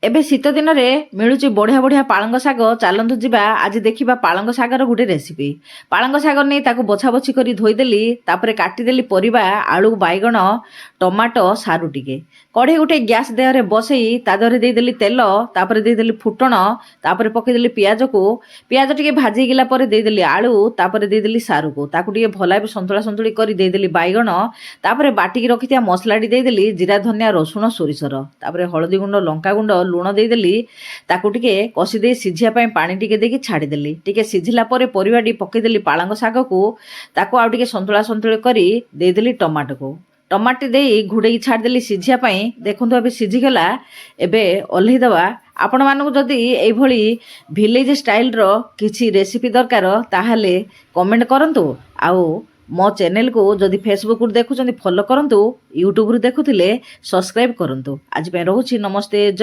ଏବେ ଶୀତ ଦିନରେ ମିଳୁଛି ବଢ଼ିଆ ବଢ଼ିଆ ପାଳଙ୍ଗ ଶାଗ। ଚାଲନ୍ତୁ ଯିବା ଆଜି ଦେଖିବା ପାଳଙ୍ଗ ଶାଗର ଗୋଟେ ରେସିପି। ପାଳଙ୍ଗ ଶାଗ ନେଇ ତାକୁ ବଛାବଛି କରି ଧୋଇଦେଲି, ତାପରେ କାଟିଦେଲି ପରିବା ଆଳୁ, ବାଇଗଣ, ଟମାଟୋ, ସାରୁ ଟିକେ। କଢ଼େଇ ଗୋଟେ ଗ୍ୟାସ୍ ଦେହରେ ବସେଇ ତା ଦେହରେ ଦେଇଦେଲି ତେଲ, ତାପରେ ଦେଇଦେଲି ଫୁଟଣ, ତାପରେ ପକେଇଦେଲି ପିଆଜକୁ। ପିଆଜ ଟିକେ ଭାଜି ହେଇଗଲା ପରେ ଦେଇଦେଲି ଆଳୁ, ତାପରେ ଦେଇଦେଲି ସାରୁକୁ। ତାକୁ ଟିକେ ଭଲ ଭାବେ ସନ୍ତୁଳା ସନ୍ତୁଳି କରି ଦେଇଦେଲି ବାଇଗଣ, ତାପରେ ବାଟିକି ରଖିଥିବା ମସଲାଟି ଦେଇଦେଲି ଜିରା, ଧନିଆ, ରସୁଣ, ସୋରିଷର। ତାପରେ ହଳଦୀ ଗୁଣ୍ଡ, ଲଙ୍କାଗୁଣ୍ଡ, ଲୁଣ ଦେଇଦେଲି। ତାକୁ ଟିକେ କଷି ଦେଇ ସିଝିବା ପାଇଁ ପାଣି ଟିକେ ଦେଇକି ଛାଡ଼ିଦେଲି। ଟିକେ ସିଝିଲା ପରେ ପରିବାଟି ପକେଇଦେଲି ପାଳଙ୍ଗ ଶାଗକୁ। ତାକୁ ଆଉ ଟିକେ ସନ୍ତୁଳା ସନ୍ତୁଳି କରି ଦେଇଦେଲି ଟମାଟୋକୁ। ଟମାଟୋ ଦେଇ ଘୋଡ଼େଇକି ଛାଡ଼ିଦେଲି ସିଝିବା ପାଇଁ। ଦେଖନ୍ତୁ ଏବେ ସିଝିଗଲା। ଏବେ ଓହ୍ଲେଇ ଦେବା। ଆପଣମାନଙ୍କୁ ଯଦି ଏଇଭଳି ଭିଲେଜ ଷ୍ଟାଇଲର କିଛି ରେସିପି ଦରକାର ତାହେଲେ କମେଣ୍ଟ କରନ୍ତୁ। ଆଉ ମୋ ଚ୍ୟାନେଲକୁ ଯଦି ଫେସବୁକରୁ ଦେଖୁଛନ୍ତି ଫଲୋ କରନ୍ତୁ, ୟୁଟ୍ୟୁବରୁ ଦେଖୁଥିଲେ ସବସ୍କ୍ରାଇବ୍ କରନ୍ତୁ। ଆଜି ପାଇଁ ରହୁଛି, ନମସ୍ତେ।